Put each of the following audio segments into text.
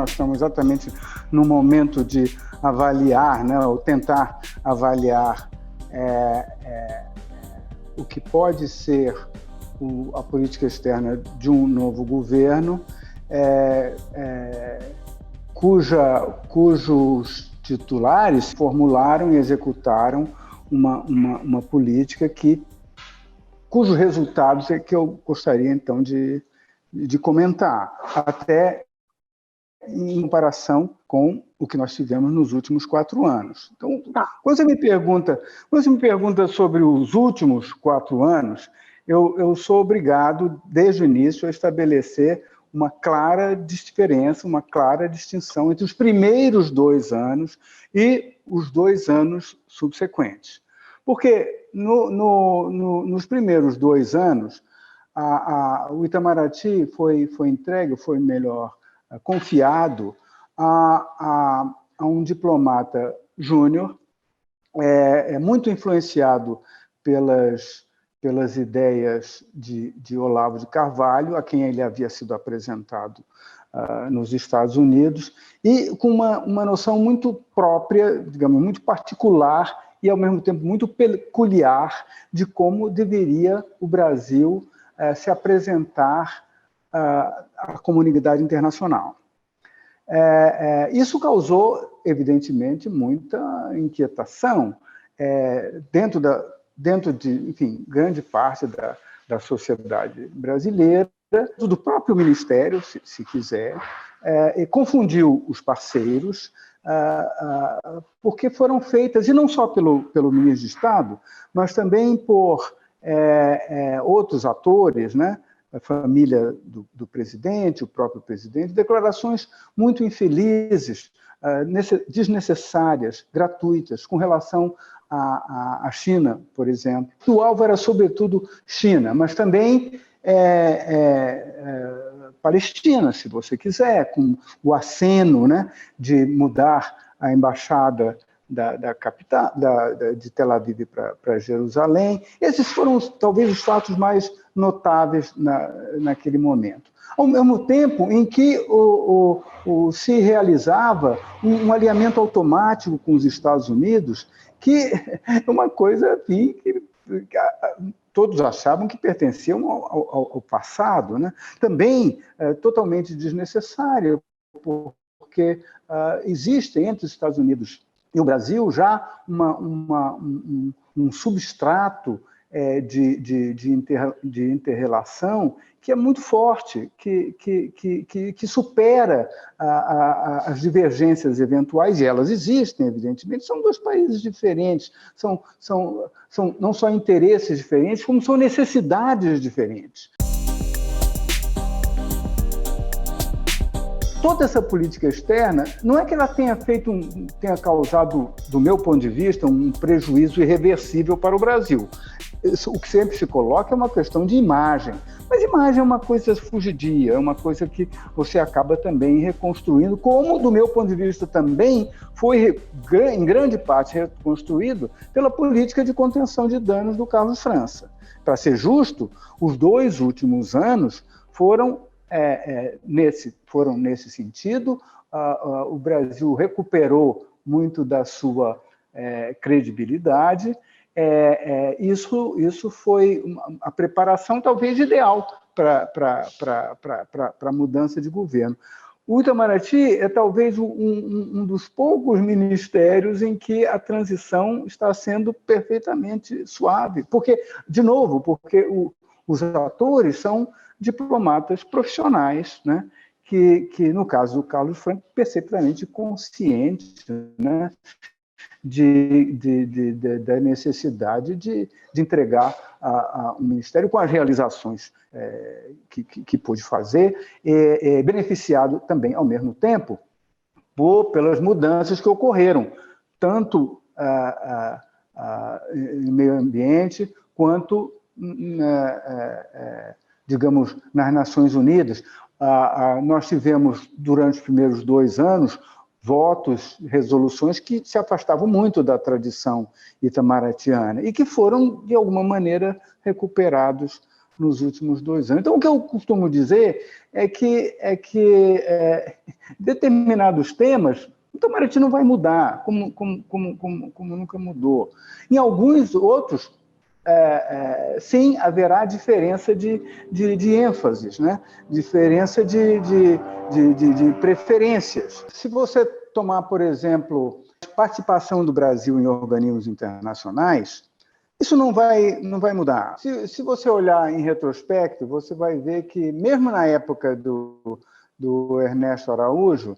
nós estamos exatamente no momento de avaliar, né, ou tentar avaliar o que pode ser a política externa de um novo governo, cujos titulares formularam e executaram uma política cujos resultados é que eu gostaria, então, de comentar, até em comparação com o que nós tivemos nos últimos 4 anos. Então, quando você me pergunta sobre os últimos 4 anos, eu sou obrigado, desde o início, a estabelecer uma clara diferença, uma clara distinção entre os primeiros 2 anos e os 2 anos subsequentes. Porque nos primeiros 2 anos, o Itamaraty foi entregue, foi melhor, confiado a um diplomata júnior, muito influenciado pelas ideias de Olavo de Carvalho, a quem ele havia sido apresentado nos Estados Unidos, e com uma noção muito própria, digamos, muito particular e, ao mesmo tempo, muito peculiar de como deveria o Brasil se apresentar à comunidade internacional. Isso causou, evidentemente, muita inquietação dentro de, enfim, grande parte da sociedade brasileira, do próprio Ministério, se quiser, e confundiu os parceiros, porque foram feitas, e não só pelo ministro de Estado, mas também por outros atores, né? A família do presidente, o próprio presidente, declarações muito infelizes, desnecessárias, gratuitas, com relação à China, por exemplo. O alvo era, sobretudo, China, mas também Palestina, se você quiser, com o aceno, né, de mudar a embaixada da capital, de Tel Aviv para Jerusalém. Esses foram, talvez, os fatos mais notáveis naquele momento. Ao mesmo tempo em que se realizava um alinhamento automático com os Estados Unidos, que é uma coisa, enfim, que todos achavam que pertenciam ao passado, né? Também totalmente desnecessário, porque existe entre os Estados Unidos e o Brasil já um substrato de inter-relação que é muito forte, que supera as divergências eventuais, e elas existem, evidentemente. São 2 países diferentes, são não só interesses diferentes, como são necessidades diferentes. Toda essa política externa, não é que ela tenha causado, do meu ponto de vista, um prejuízo irreversível para o Brasil. O que sempre se coloca é uma questão de imagem, mas imagem é uma coisa fugidia, é uma coisa que você acaba também reconstruindo, como, do meu ponto de vista, também foi, em grande parte, reconstruído pela política de contenção de danos do Carlos França. Para ser justo, os 2 últimos anos foram nesse sentido. O Brasil recuperou muito da sua credibilidade. Isso foi a preparação, talvez, ideal para a mudança de governo. O Itamaraty é talvez um dos poucos ministérios em que a transição está sendo perfeitamente suave. Porque, de novo, os atores são diplomatas profissionais, né? que no caso do Carlos Franco, perfeitamente conscientes, né? da necessidade de entregar o Ministério com as realizações que pôde fazer, beneficiado também, ao mesmo tempo, pelas mudanças que ocorreram, tanto no meio ambiente, quanto, digamos, nas Nações Unidas. Nós tivemos, durante os primeiros 2 anos, votos, resoluções que se afastavam muito da tradição itamaratiana e que foram, de alguma maneira, recuperados nos últimos 2 anos. Então, o que eu costumo dizer é que determinados temas, o Itamaraty não vai mudar, como nunca mudou. Em alguns outros, sim, haverá diferença de ênfases, né? Diferença de preferências. Se você tomar, por exemplo, a participação do Brasil em organismos internacionais, isso não vai mudar. Se você olhar em retrospecto, você vai ver que, mesmo na época do Ernesto Araújo,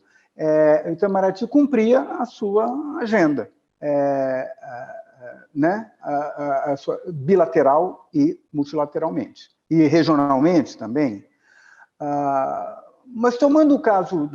o Itamaraty cumpria a sua agenda, né? a sua bilateral e multilateralmente. E regionalmente também. Mas, tomando o caso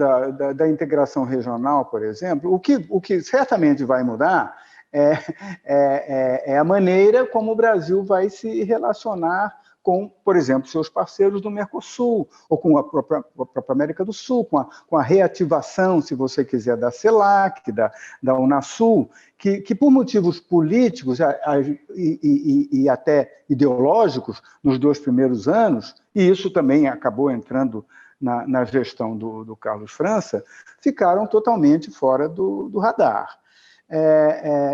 da integração regional, por exemplo, o que certamente vai mudar é a maneira como o Brasil vai se relacionar com, por exemplo, seus parceiros do Mercosul, ou com a própria América do Sul, com a reativação, se você quiser, da CELAC, da Unasul, que por motivos políticos e até ideológicos, nos 2 primeiros anos, e isso também acabou entrando na gestão do Carlos França, ficaram totalmente fora do radar.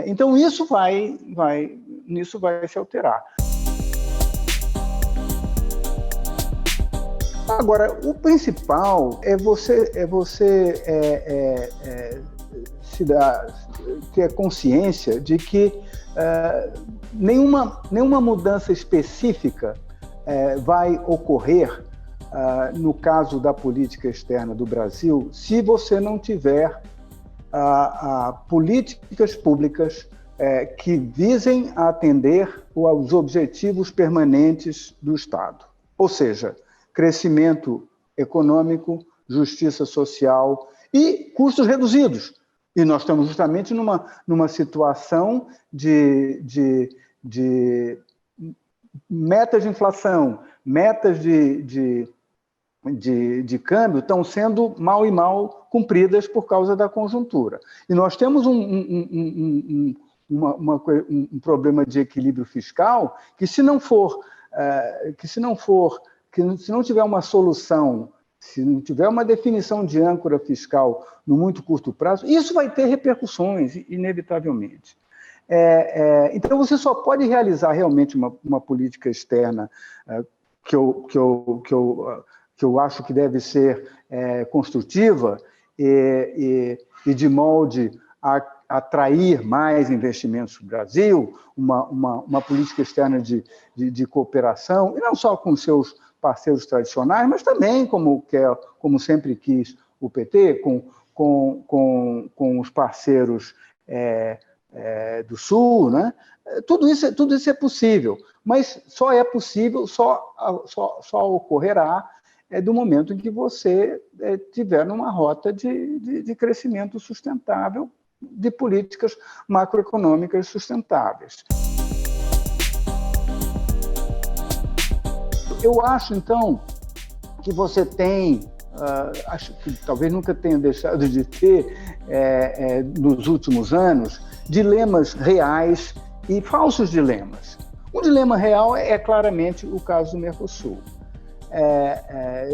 Então, isso vai se alterar. Agora, o principal é você ter consciência de que nenhuma mudança específica vai ocorrer no caso da política externa do Brasil, se você não tiver políticas públicas que visem a atender aos objetivos permanentes do Estado. Ou seja, crescimento econômico, justiça social e custos reduzidos. E nós estamos justamente numa situação de metas de inflação, metas de câmbio estão sendo mal e mal cumpridas por causa da conjuntura. E nós temos um problema de equilíbrio fiscal que, se não tiver uma solução, se não tiver uma definição de âncora fiscal no muito curto prazo, isso vai ter repercussões, inevitavelmente. Então, você só pode realizar realmente uma política externa que eu acho que deve ser construtiva e de molde a atrair mais investimentos no Brasil, uma política externa de cooperação, e não só com seus parceiros tradicionais, mas também, como sempre quis o PT, com os parceiros do Sul, né? Tudo isso é possível, mas só é possível, só ocorrerá do momento em que você tiver numa rota de crescimento sustentável, de políticas macroeconômicas sustentáveis. Eu acho, então, que você tem, acho que talvez nunca tenha deixado de ter, nos últimos anos, dilemas reais e falsos dilemas. Um dilema real é claramente o caso do Mercosul.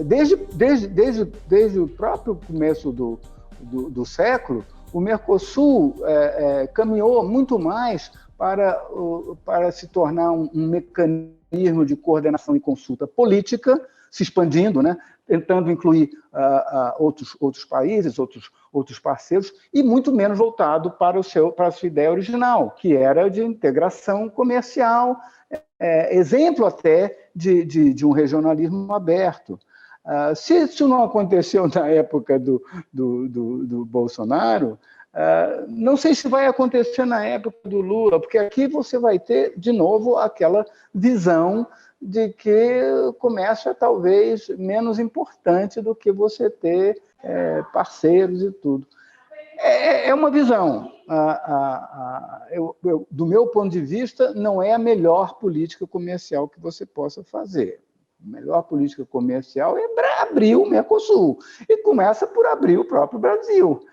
Desde o próprio começo do século, o Mercosul caminhou muito mais para se tornar um mecanismo de coordenação e consulta política, se expandindo, né? Tentando incluir outros países, outros parceiros, e muito menos voltado para a sua ideia original, que era de integração comercial, exemplo até de um regionalismo aberto. Se isso não aconteceu na época do Bolsonaro, não sei se vai acontecer na época do Lula, porque aqui você vai ter, de novo, aquela visão de que o comércio é talvez menos importante do que você ter parceiros e tudo. É uma visão. Do meu ponto de vista, não é a melhor política comercial que você possa fazer. A melhor política comercial é abrir o Mercosul. E começa por abrir o próprio Brasil.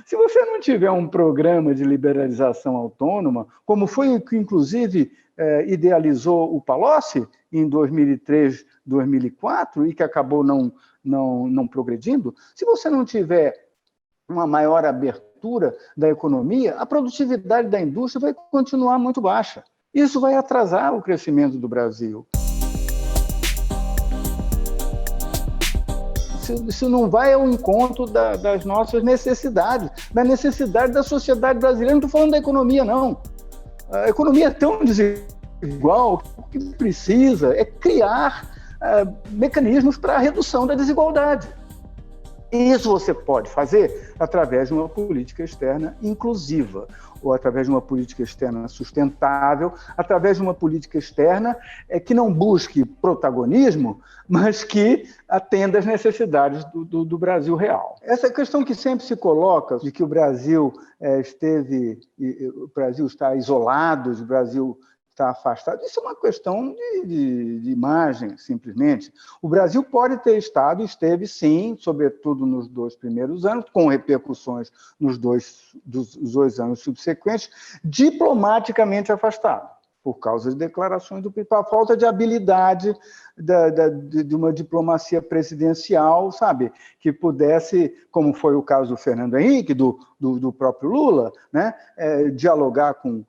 Se você não tiver um programa de liberalização autônoma, como foi o que, inclusive, idealizou o Palocci em 2003, 2004, e que acabou não progredindo, se você não tiver uma maior abertura da economia, a produtividade da indústria vai continuar muito baixa. Isso vai atrasar o crescimento do Brasil. Isso não vai ao encontro das nossas necessidades, da necessidade da sociedade brasileira. Não estou falando da economia, não. A economia é tão desigual que o que precisa é criar mecanismos para a redução da desigualdade. E isso você pode fazer através de uma política externa inclusiva, ou através de uma política externa sustentável, através de uma política externa que não busque protagonismo, mas que atenda às necessidades do Brasil real. Essa questão que sempre se coloca, de que o Brasil está isolado, o Brasil está afastado, isso é uma questão de imagem, simplesmente. O Brasil pode ter estado, esteve sim, sobretudo nos 2 primeiros anos, com repercussões nos dois anos subsequentes, diplomaticamente afastado, por causa de declarações do PP, a falta de habilidade de uma diplomacia presidencial, sabe, que pudesse, como foi o caso do Fernando Henrique, do próprio Lula, né, dialogar com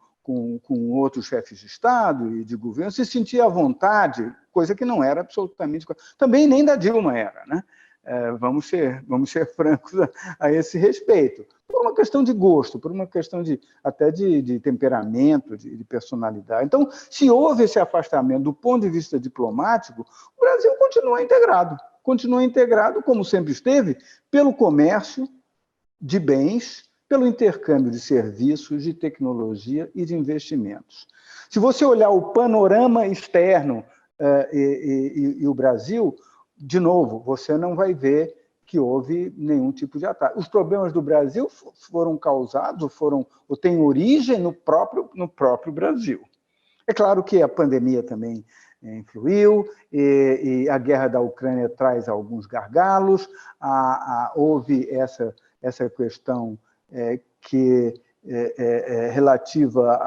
outros chefes de Estado e de governo, se sentia à vontade, coisa que não era absolutamente... Também nem da Dilma era, né? Vamos ser francos a esse respeito. Por uma questão de gosto, por uma questão até de temperamento, de personalidade. Então, se houve esse afastamento do ponto de vista diplomático, o Brasil continua integrado, como sempre esteve, pelo comércio de bens, pelo intercâmbio de serviços, de tecnologia e de investimentos. Se você olhar o panorama externo e o Brasil, de novo, você não vai ver que houve nenhum tipo de ataque. Os problemas do Brasil foram causados, ou têm origem no próprio Brasil. É claro que a pandemia também influiu, e a guerra da Ucrânia traz alguns gargalos, houve essa questão que é relativa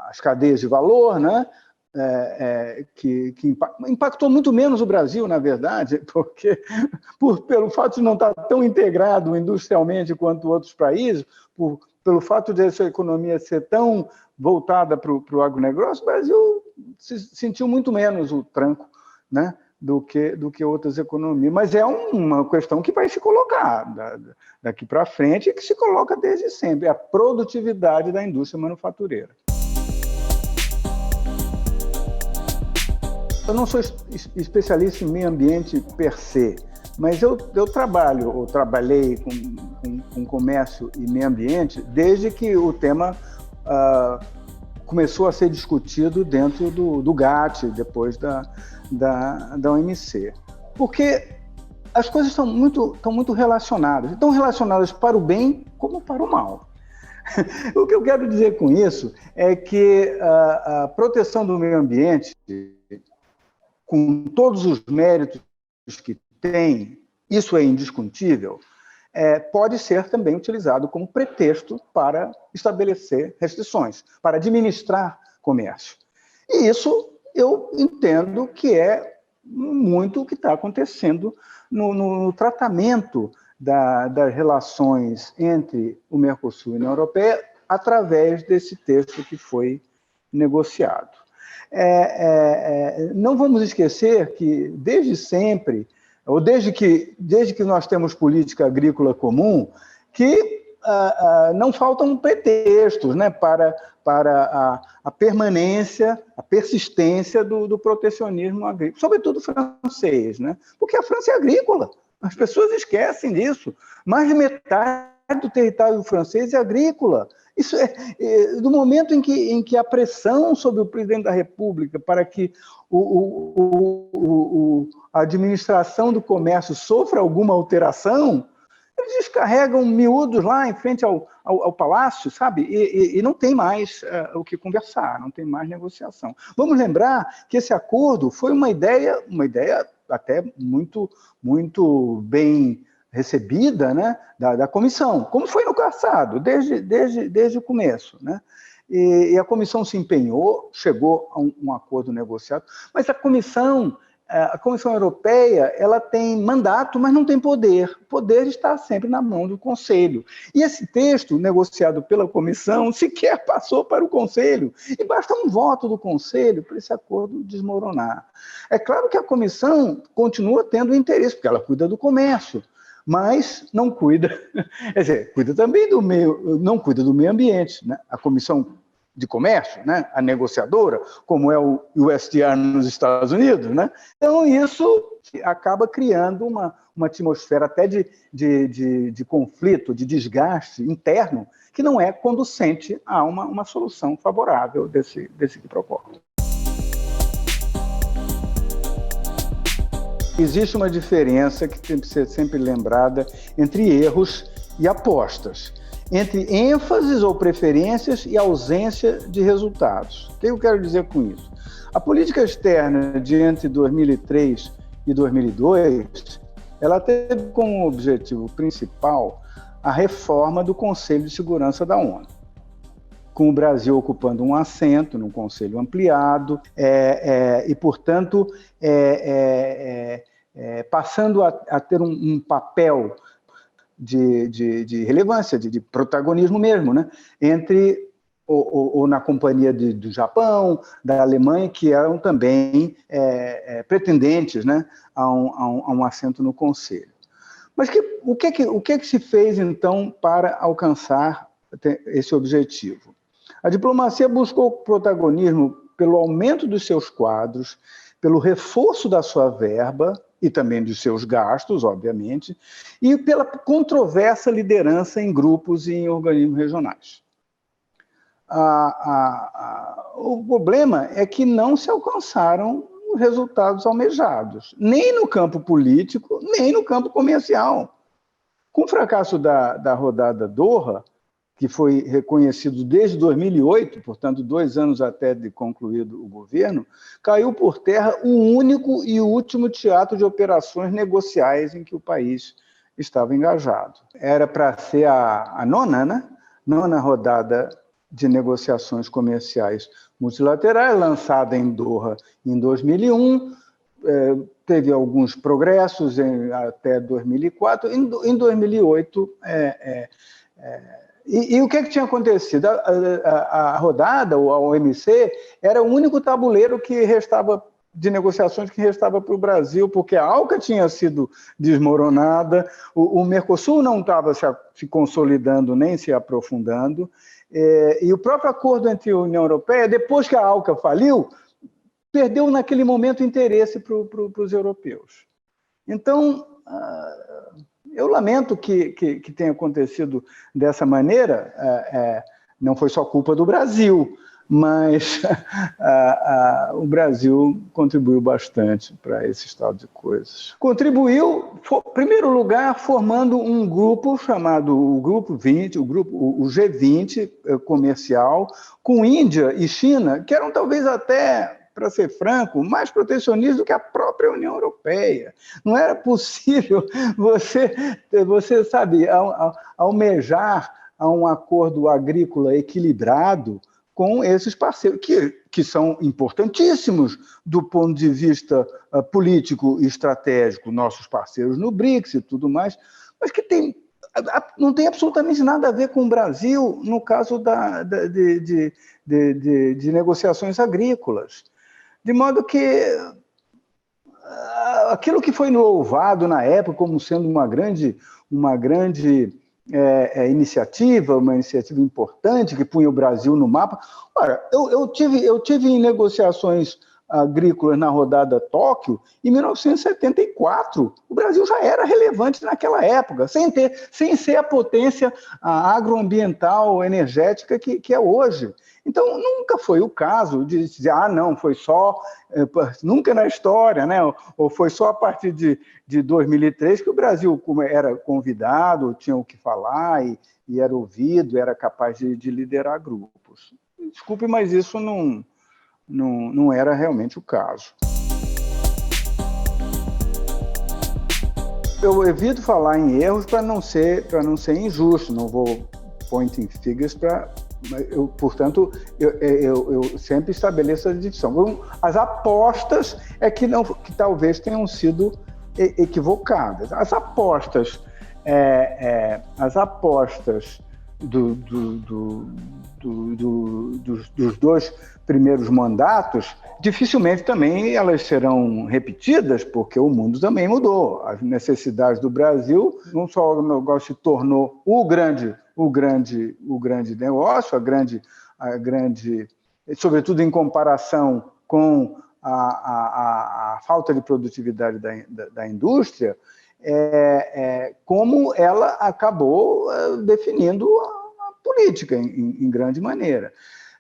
às cadeias de valor, né? Que impactou muito menos o Brasil, na verdade, porque pelo fato de não estar tão integrado industrialmente quanto outros países, pelo fato de essa economia ser tão voltada para o agronegócio, o Brasil sentiu muito menos o tranco, né, do que outras economias. Mas é uma questão que vai se colocar daqui para frente e que se coloca desde sempre, a produtividade da indústria manufatureira. Eu não sou especialista em meio ambiente per se, mas eu trabalhei com comércio e meio ambiente desde que o tema começou a ser discutido dentro do GATT, depois da OMC. Porque as coisas estão muito relacionadas. Estão relacionadas para o bem como para o mal. O que eu quero dizer com isso é que a proteção do meio ambiente, com todos os méritos que tem, isso é indiscutível, pode ser também utilizado como pretexto para estabelecer restrições, para administrar comércio. E isso eu entendo que é muito o que está acontecendo no tratamento das relações entre o Mercosul e a União Europeia através desse texto que foi negociado. Não vamos esquecer que, desde sempre, ou desde que nós temos política agrícola comum, que não faltam pretextos, né, para a permanência, a persistência do protecionismo agrícola, sobretudo francês, né? Porque a França é agrícola, as pessoas esquecem disso. Mais de metade do território francês é agrícola. Isso do momento em que a pressão sobre o presidente da República para que a administração do comércio sofra alguma alteração, eles descarregam miúdos lá em frente ao palácio, sabe? E não tem mais o que conversar, não tem mais negociação. Vamos lembrar que esse acordo foi uma ideia até muito bem recebida, né, da comissão, como foi no passado, desde o começo, né? E a comissão se empenhou, chegou a um acordo negociado, mas a Comissão Europeia, ela tem mandato, mas não tem poder. O poder está sempre na mão do Conselho. E esse texto, negociado pela Comissão, sequer passou para o Conselho. E basta um voto do Conselho para esse acordo desmoronar. É claro que a Comissão continua tendo interesse, porque ela cuida do comércio, mas não cuida, quer dizer, cuida também não cuida do meio ambiente, né? A Comissão de Comércio, né? A negociadora, como é o USTR nos Estados Unidos, né? Então isso acaba criando uma atmosfera até de conflito, de desgaste interno, que não é conducente a uma solução favorável desse quiprocó. Existe uma diferença que tem que ser sempre lembrada entre erros e apostas, entre ênfases ou preferências e ausência de resultados. O que eu quero dizer com isso? A política externa de entre 2003 e 2002, ela teve como objetivo principal a reforma do Conselho de Segurança da ONU, com o Brasil ocupando um assento no Conselho ampliado e, portanto, passando a ter um papel de relevância, de protagonismo mesmo, né? Entre ou na companhia do Japão, da Alemanha, que eram também pretendentes, né, a um assento no Conselho. Mas o que se fez, então, para alcançar esse objetivo? A diplomacia buscou protagonismo pelo aumento dos seus quadros, pelo reforço da sua verba e também dos seus gastos, obviamente, e pela controversa liderança em grupos e em organismos regionais. O problema é que não se alcançaram os resultados almejados, nem no campo político, nem no campo comercial. Com o fracasso da rodada Doha, que foi reconhecido desde 2008, portanto, 2 anos até de concluído o governo, caiu por terra o único e último teatro de operações negociais em que o país estava engajado. Era para ser a nona rodada de negociações comerciais multilaterais, lançada em Doha em 2001, teve alguns progressos até 2004, em 2008... E o que tinha acontecido? A rodada, a OMC, era o único tabuleiro que restava de negociações que restava para o Brasil, porque a ALCA tinha sido desmoronada, o Mercosul não estava se consolidando nem se aprofundando, e o próprio acordo entre a União Europeia, depois que a ALCA faliu, perdeu naquele momento interesse para os europeus. Então, eu lamento que tenha acontecido dessa maneira, não foi só culpa do Brasil, mas o Brasil contribuiu bastante para esse estado de coisas. Contribuiu, em primeiro lugar, formando um grupo chamado o Grupo 20, o G20 comercial, com Índia e China, que eram talvez até, para ser franco, mais protecionistas do que a própria União Europeia. Não era possível você sabe, almejar a um acordo agrícola equilibrado com esses parceiros, que são importantíssimos do ponto de vista político e estratégico, nossos parceiros no BRICS e tudo mais, mas que não tem absolutamente nada a ver com o Brasil no caso de negociações agrícolas. De modo que aquilo que foi louvado na época como sendo uma grande iniciativa, uma iniciativa importante que punha o Brasil no mapa. Ora, eu tive em negociações agrícolas na rodada Tóquio em 1974. O Brasil já era relevante naquela época, sem ser a potência agroambiental, energética que é hoje. Então, nunca foi o caso de dizer, não, foi só, nunca na história, né? Ou foi só a partir de 2003 que o Brasil era convidado, tinha o que falar e era ouvido, era capaz de liderar grupos. Desculpe, mas isso não era realmente o caso. Eu evito falar em erros para não ser injusto, não vou pointing figures portanto, eu sempre estabeleço a divisão. As apostas é que talvez tenham sido equivocadas. As apostas dos dois primeiros mandatos, dificilmente também elas serão repetidas, porque o mundo também mudou. As necessidades do Brasil, não só o negócio se tornou o grande negócio, a grande, sobretudo em comparação com a falta de produtividade da indústria, como ela acabou definindo a política em grande maneira.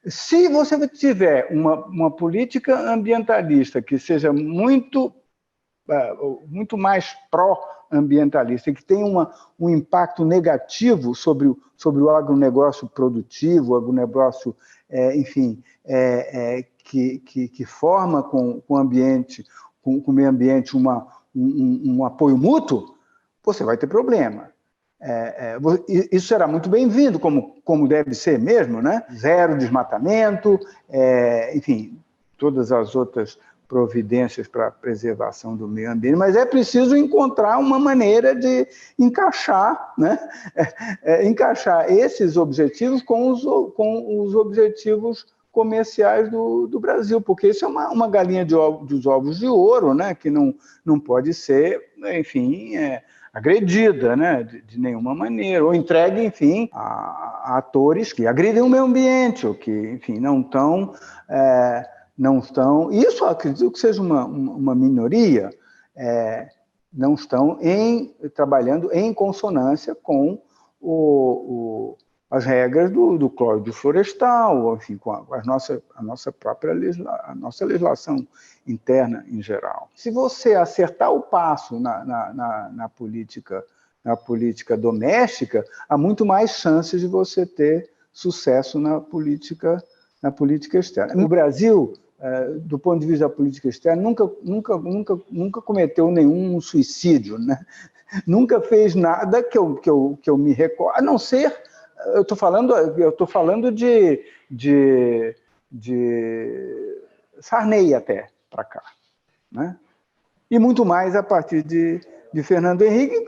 Se você tiver uma política ambientalista que seja muito mais pró-ambientalista e que tenha um impacto negativo sobre o agronegócio produtivo, o agronegócio, que forma com o ambiente, com o meio ambiente um apoio mútuo, você vai ter problema. Isso será muito bem-vindo, como deve ser mesmo, né? Zero desmatamento, todas as outras providências para a preservação do meio ambiente, mas é preciso encontrar uma maneira de encaixar, né? Encaixar esses objetivos com os objetivos comerciais do Brasil, porque isso é uma galinha dos ovos de ouro, né? Que não pode ser, agredida, né? De nenhuma maneira, ou entregue, a atores que agridem o meio ambiente, ou que, não estão, isso acredito que seja uma minoria, não estão trabalhando em consonância com as regras do Código Florestal, com a nossa própria legislação interna em geral. Se você acertar o passo na política doméstica, há muito mais chances de você ter sucesso na política externa. No Brasil, do ponto de vista da política externa, nunca cometeu nenhum suicídio, né? Nunca fez nada que eu me recordo, a não ser, eu estou falando de Sarney até para cá, né? E muito mais a partir de Fernando Henrique, em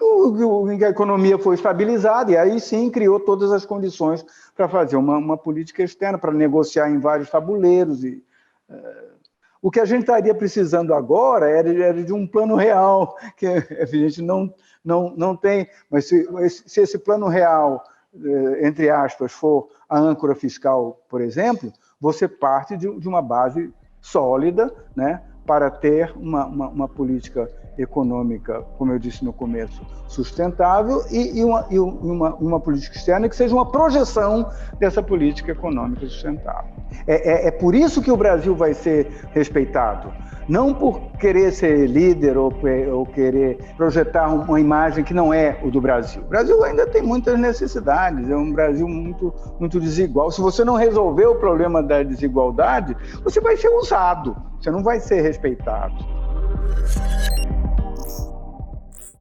que a economia foi estabilizada, e aí sim criou todas as condições para fazer uma política externa, para negociar em vários tabuleiros. O que a gente estaria precisando agora era de um plano real, que a gente não tem, mas se esse plano real, entre aspas, for a âncora fiscal, por exemplo, você parte de uma base sólida, né, para ter uma política econômica, como eu disse no começo, sustentável e uma política externa que seja uma projeção dessa política econômica sustentável. É por isso que o Brasil vai ser respeitado, não por querer ser líder ou querer projetar uma imagem que não é o do Brasil. O Brasil ainda tem muitas necessidades, é um Brasil muito, muito desigual. Se você não resolver o problema da desigualdade, você vai ser usado, você não vai ser respeitado.